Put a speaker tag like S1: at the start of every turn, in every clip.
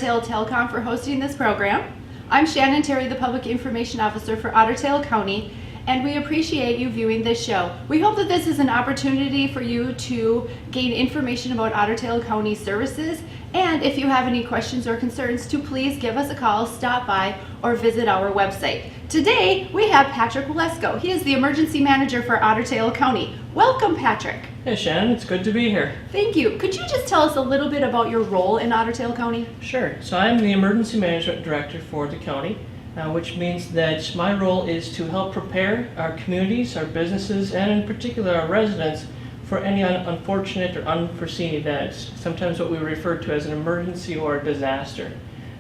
S1: Ottertail Telecom for hosting this program. I'm Shannon Terry, the Public Information Officer for Ottertail County, and we appreciate you viewing this show. We hope that this is an opportunity for you to gain information about Ottertail County services, and if you have any questions or concerns, to please give us a call, stop by, or visit our website. Today, we have Patrick Walesko. He is the Emergency Manager for Ottertail County. Welcome, Patrick.
S2: Hey Shannon, it's good to be here.
S1: Thank you. Could you just tell us a little bit about your role in Ottertail County?
S2: Sure. So I'm the Emergency Management Director for the county, which means that my role is to help prepare our communities, our businesses, and in particular our residents for any unfortunate or unforeseen events, sometimes what we refer to as an emergency or a disaster.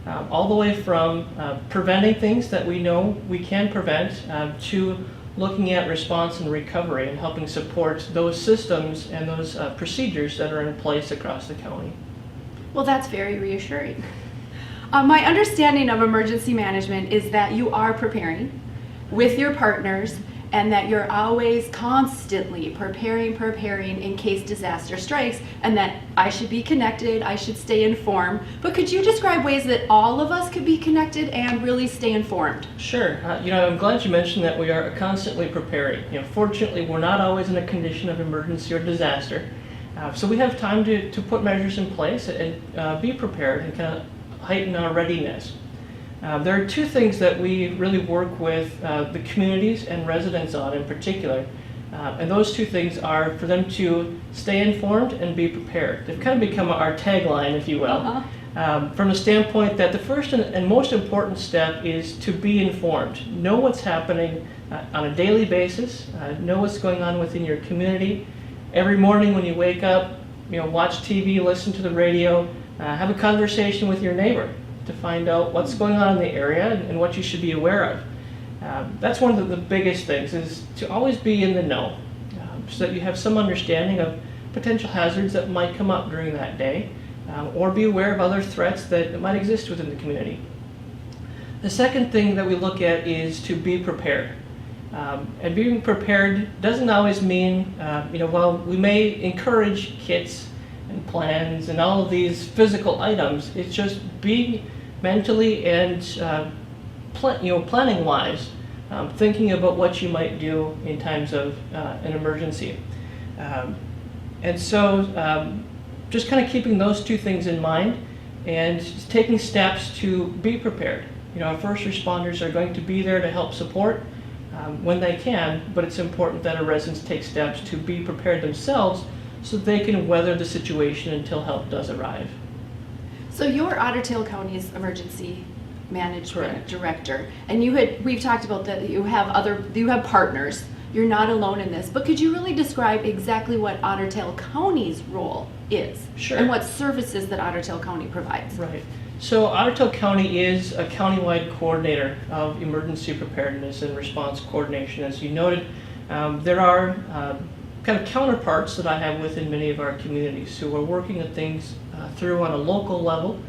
S2: All the way from preventing things that we know we can prevent to looking at response and recovery and helping support those systems and those procedures that are in place across the county.
S1: Well, that's very reassuring. My understanding of emergency management is that you are preparing with your partners and that you're always constantly preparing in case disaster strikes, and that I should be connected, I should stay informed. But could you describe ways that all of us could be connected and really stay informed?
S2: Sure. I'm glad you mentioned that we are constantly preparing. Fortunately, we're not always in a condition of emergency or disaster. So we have time to put measures in place and be prepared and kind of heighten our readiness. There are two things that we really work with the communities and residents on in particular, and those two things are for them to stay informed and be prepared. They've kind of become our tagline, if you will, from the standpoint that the first and most important step is to be informed. Know what's happening on a daily basis, know what's going on within your community. Every morning when you wake up, watch TV, listen to the radio, have a conversation with your neighbor to find out what's going on in the area and what you should be aware of. That's one of the biggest things, is to always be in the know, so that you have some understanding of potential hazards that might come up during that day, or be aware of other threats that might exist within the community. The second thing that we look at is to be prepared. And being prepared doesn't always mean, while we may encourage kits and plans and all of these physical items, it's just being mentally and planning wise, thinking about what you might do in times of an emergency. And so just kind of keeping those two things in mind and taking steps to be prepared. Our first responders are going to be there to help support when they can, but it's important that our residents take steps to be prepared themselves so that they can weather the situation until help does arrive.
S1: So you're Ottertail County's Emergency Management
S2: Correct.
S1: Director, and we've talked about that you have partners. You're not alone in this, but could you really describe exactly what Ottertail County's role is?
S2: Sure.
S1: And what services that Ottertail County provides?
S2: Right. So Ottertail County is a countywide coordinator of emergency preparedness and response coordination. As you noted, there are kind of counterparts that I have within many of our communities who are working at things through on a local level,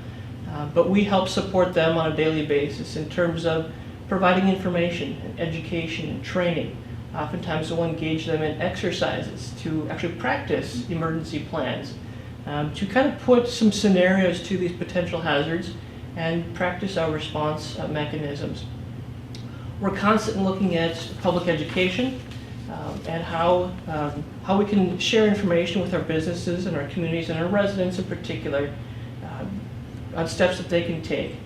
S2: but we help support them on a daily basis in terms of providing information and education and training. Oftentimes we'll engage them in exercises to actually practice emergency plans, to kind of put some scenarios to these potential hazards and practice our response mechanisms. We're constantly looking at public education and how we can share information with our businesses and our communities and our residents in particular on steps that they can take.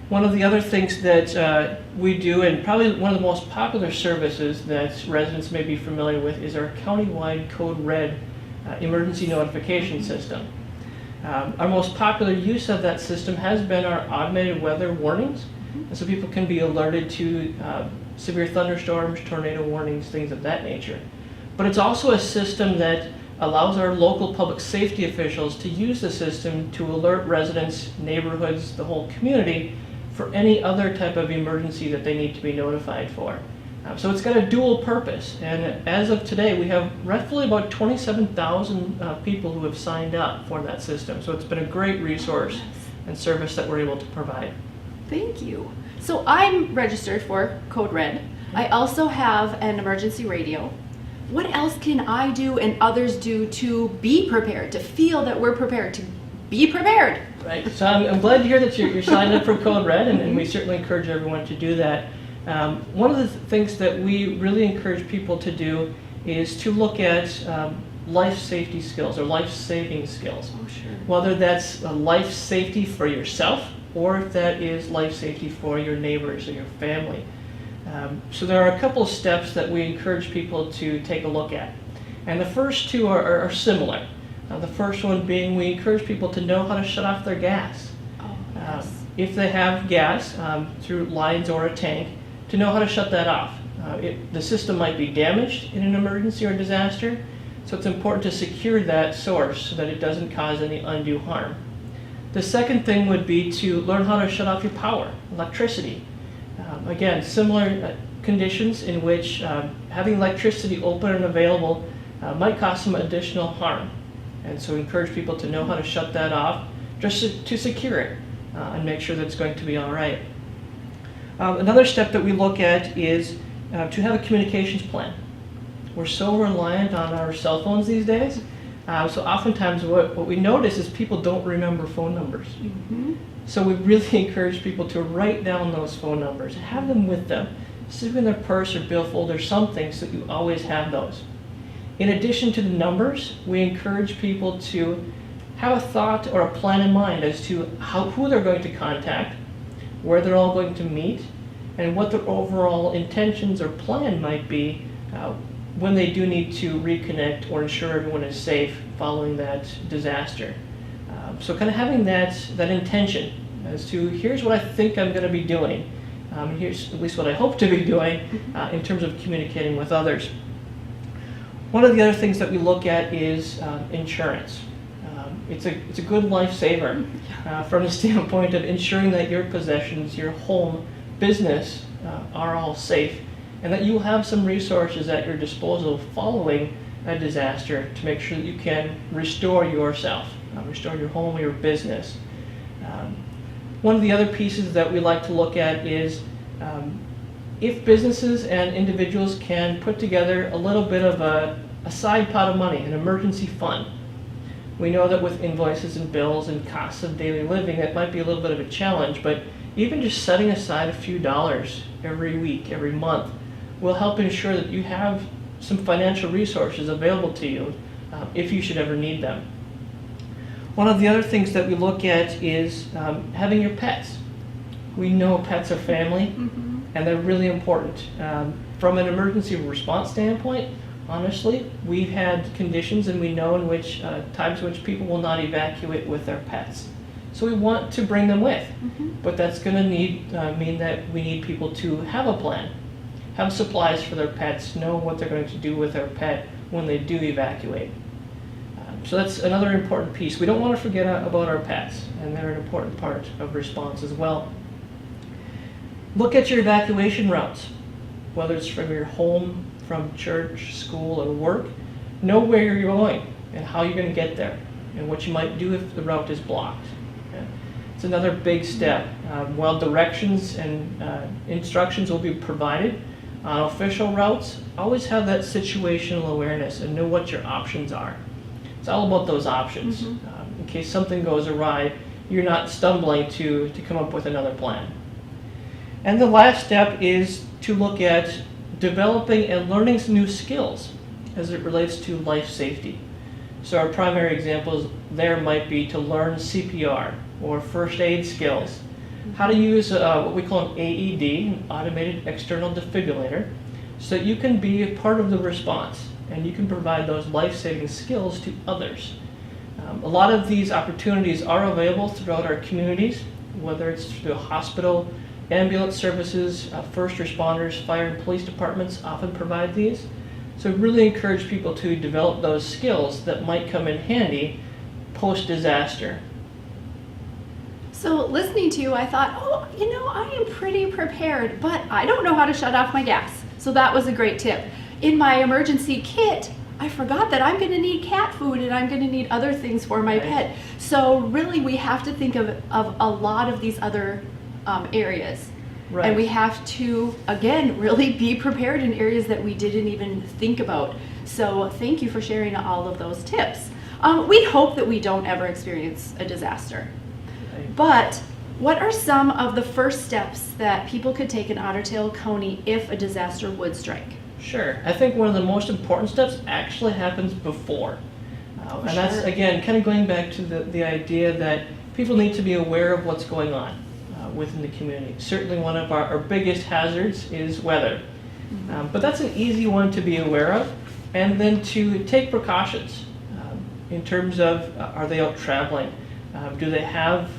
S2: One of the other things that we do, and probably one of the most popular services that residents may be familiar with, is our countywide Code Red emergency notification system. Our most popular use of that system has been our automated weather warnings, and so people can be alerted to severe thunderstorms, tornado warnings, things of that nature. But it's also a system that allows our local public safety officials to use the system to alert residents, neighborhoods, the whole community for any other type of emergency that they need to be notified for. So it's got a dual purpose, and as of today we have roughly about 27,000 people who have signed up for that system. So it's been a great resource and service that we're able to provide.
S1: Thank you. So I'm registered for Code Red. I also have an emergency radio. What else can I do and others do to be prepared, to feel that we're prepared, to be prepared?
S2: Right. So I'm glad to hear that you're signed up for Code Red, and we certainly encourage everyone to do that. One of the things that we really encourage people to do is to look at life safety skills or life-saving skills.
S1: Oh, sure.
S2: Whether that's life safety for yourself or if that is life safety for your neighbors or your family. So there are a couple of steps that we encourage people to take a look at. And the first two are similar. The first one being we encourage people to know how to shut off their gas.
S1: Oh, yes.
S2: If they have gas through lines or a tank, to know how to shut that off. The system might be damaged in an emergency or disaster, so it's important to secure that source so that it doesn't cause any undue harm. The second thing would be to learn how to shut off your power, electricity. Again, similar conditions in which having electricity open and available might cause some additional harm. And so we encourage people to know how to shut that off just to secure it and make sure that it's going to be all right. Another step that we look at is to have a communications plan. We're so reliant on our cell phones these days, so oftentimes what we notice is people don't remember phone numbers.
S1: Mm-hmm.
S2: So we really encourage people to write down those phone numbers, have them with them, stick in their purse or billfold or something so that you always have those. In addition to the numbers, we encourage people to have a thought or a plan in mind as to who they're going to contact, where they're all going to meet, and what their overall intentions or plan might be when they do need to reconnect or ensure everyone is safe following that disaster. So kind of having that intention as to here's what I think I'm going to be doing, here's at least what I hope to be doing in terms of communicating with others. One of the other things that we look at is insurance. It's a good lifesaver from the standpoint of ensuring that your possessions, your home, business are all safe, and that you have some resources at your disposal following a disaster to make sure that you can restore yourself, restore your home or your business. One of the other pieces that we like to look at is if businesses and individuals can put together a little bit of a side pot of money, an emergency fund. We know that with invoices and bills and costs of daily living, that might be a little bit of a challenge, but even just setting aside a few dollars every week, every month, will help ensure that you have some financial resources available to you if you should ever need them. One of the other things that we look at is having your pets. We know pets are family, and they're really important. From an emergency response standpoint, honestly, we've had conditions and we know in which times in which people will not evacuate with their pets. So we want to bring them with, but that's going to mean that we need people to have a plan, have supplies for their pets, know what they're going to do with their pet when they do evacuate. So that's another important piece. We don't want to forget about our pets, and they're an important part of response as well. Look at your evacuation routes, whether it's from your home, from church, school, or work. Know where you're going and how you're going to get there, and what you might do if the route is blocked. Okay? It's another big step. While directions and instructions will be provided on official routes, always have that situational awareness and know what your options are. It's all about those options. In case something goes awry, you're not stumbling to come up with another plan. And the last step is to look at developing and learning some new skills as it relates to life safety. So our primary examples there might be to learn CPR or first aid skills, how to use what we call an AED, an automated external defibrillator, so that you can be a part of the response and you can provide those life-saving skills to others. A lot of these opportunities are available throughout our communities, whether it's through the hospital, ambulance services, first responders, fire and police departments often provide these. So really encourage people to develop those skills that might come in handy post-disaster.
S1: So listening to you, I thought, oh, I am pretty prepared, but I don't know how to shut off my gas. So that was a great tip. In my emergency kit, I forgot that I'm going to need cat food and I'm going to need other things for my pet. So really we have to think of a lot of these other areas.
S2: Right.
S1: And we have to, again, really be prepared in areas that we didn't even think about. So thank you for sharing all of those tips. We hope that we don't ever experience a disaster.
S2: Right.
S1: But what are some of the first steps that people could take in Otter Tail County if a disaster would strike?
S2: Sure. I think one of the most important steps actually happens before. And that's,
S1: Sure.
S2: again, kind of going back to the idea that people need to be aware of what's going on within the community. Certainly one of our biggest hazards is weather. But that's an easy one to be aware of. And then to take precautions in terms of, are they out traveling? Do they have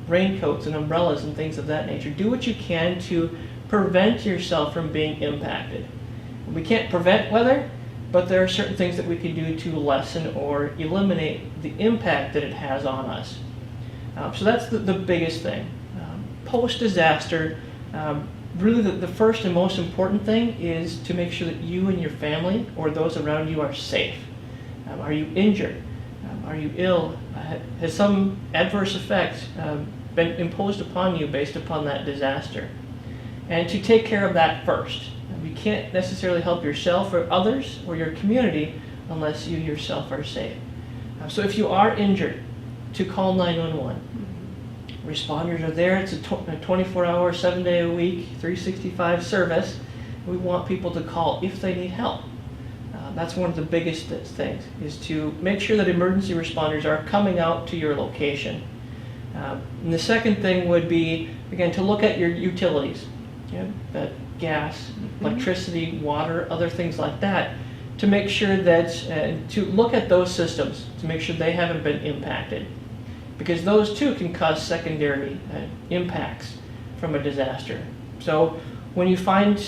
S2: raincoats and umbrellas and things of that nature? Do what you can to prevent yourself from being impacted. We can't prevent weather, but there are certain things that we can do to lessen or eliminate the impact that it has on us. So that's the biggest thing. Post-disaster, really the first and most important thing is to make sure that you and your family or those around you are safe. Are you injured? Are you ill? Has some adverse effect been imposed upon you based upon that disaster? And to take care of that first. You can't necessarily help yourself or others or your community unless you yourself are safe. So if you are injured, to call 911. Responders are there. It's a 24-hour, 7-day-a-week, 365 service. We want people to call if they need help. That's one of the biggest things, is to make sure that emergency responders are coming out to your location. And the second thing would be, again, to look at your utilities. That gas, electricity, water, other things like that, to make sure that, to look at those systems, to make sure they haven't been impacted. Because those too can cause secondary impacts from a disaster. So when you find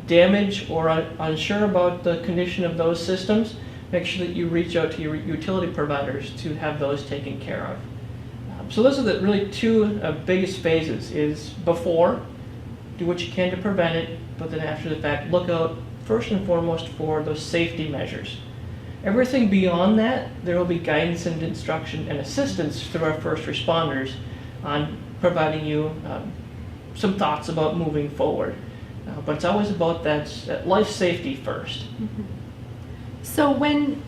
S2: damage or unsure about the condition of those systems, make sure that you reach out to your utility providers to have those taken care of. So those are the really two biggest phases, is before, do what you can to prevent it, but then after the fact, look out first and foremost for those safety measures. Everything beyond that, there will be guidance and instruction and assistance through our first responders on providing you some thoughts about moving forward. But it's always about that life safety first.
S1: So when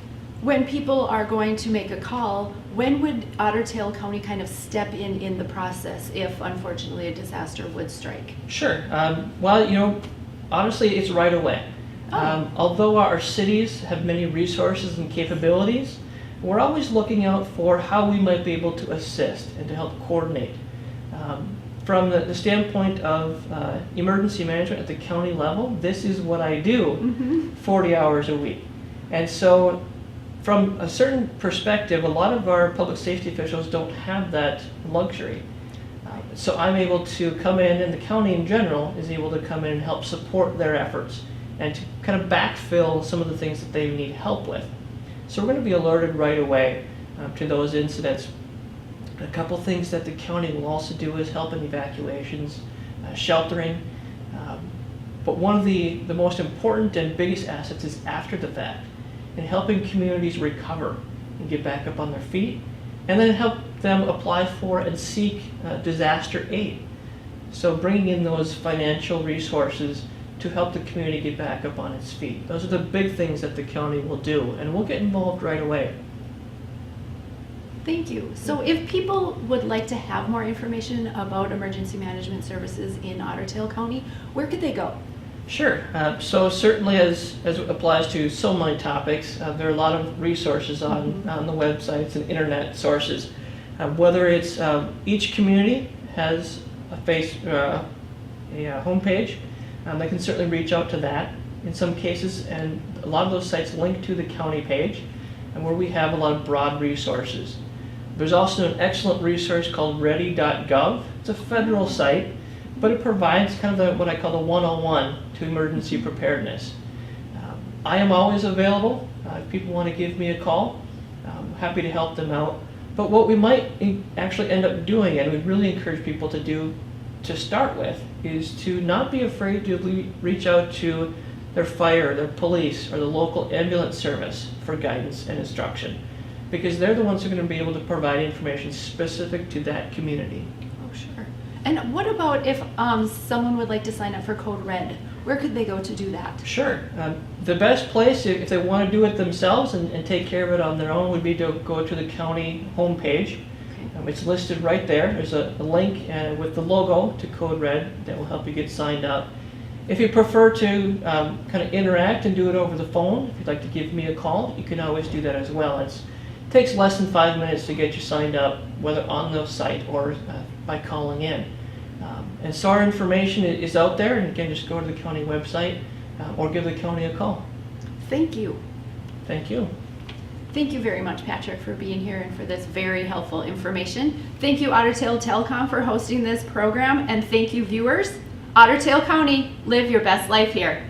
S1: people are going to make a call, when would Otter Tail County kind of step in the process if unfortunately a disaster would strike?
S2: Sure. Well, honestly, it's right away. Although our cities have many resources and capabilities, we're always looking out for how we might be able to assist and to help coordinate. From the standpoint of emergency management at the county level, this is what I do 40 hours a week. And so from a certain perspective, a lot of our public safety officials don't have that luxury. So I'm able to come in, and the county in general is able to come in and help support their efforts and to kind of backfill some of the things that they need help with. So we're going to be alerted right away to those incidents. A couple things that the county will also do is help in evacuations, sheltering. But one of the most important and biggest assets is after the fact, in helping communities recover and get back up on their feet, and then help them apply for and seek disaster aid. So bringing in those financial resources to help the community get back up on its feet. Those are the big things that the county will do, and we'll get involved right away.
S1: Thank you. So if people would like to have more information about emergency management services in Otter Tail County, where could they go?
S2: Sure. So certainly as it applies to so many topics, there are a lot of resources on the websites and internet sources. Whether it's each community has a homepage, they can certainly reach out to that in some cases, and a lot of those sites link to the county page, and where we have a lot of broad resources. There's also an excellent resource called ready.gov. It's a federal site, but it provides kind of what I call the 101 to emergency preparedness. I am always available. If people want to give me a call, I'm happy to help them out. But what we might actually end up doing, and we really encourage people to do to start with, is to not be afraid to reach out to their fire, their police, or the local ambulance service for guidance and instruction, because they're the ones who are going to be able to provide information specific to that community.
S1: Oh, sure. And what about if someone would like to sign up for Code Red? Where could they go to do that?
S2: Sure. The best place, if they want to do it themselves and take care of it on their own, would be to go to the county homepage.
S1: Okay.
S2: It's listed right there. There's a link with the logo to Code Red that will help you get signed up. If you prefer to kind of interact and do it over the phone, if you'd like to give me a call, you can always do that as well. It takes less than 5 minutes to get you signed up, whether on the site or by calling in. And so our information is out there, and again, just go to the county website or give the county a call.
S1: Thank you.
S2: Thank you.
S1: Thank you very much, Patrick, for being here and for this very helpful information. Thank you, Otter Tail Telecom, for hosting this program, and thank you, viewers. Otter Tail County, live your best life here.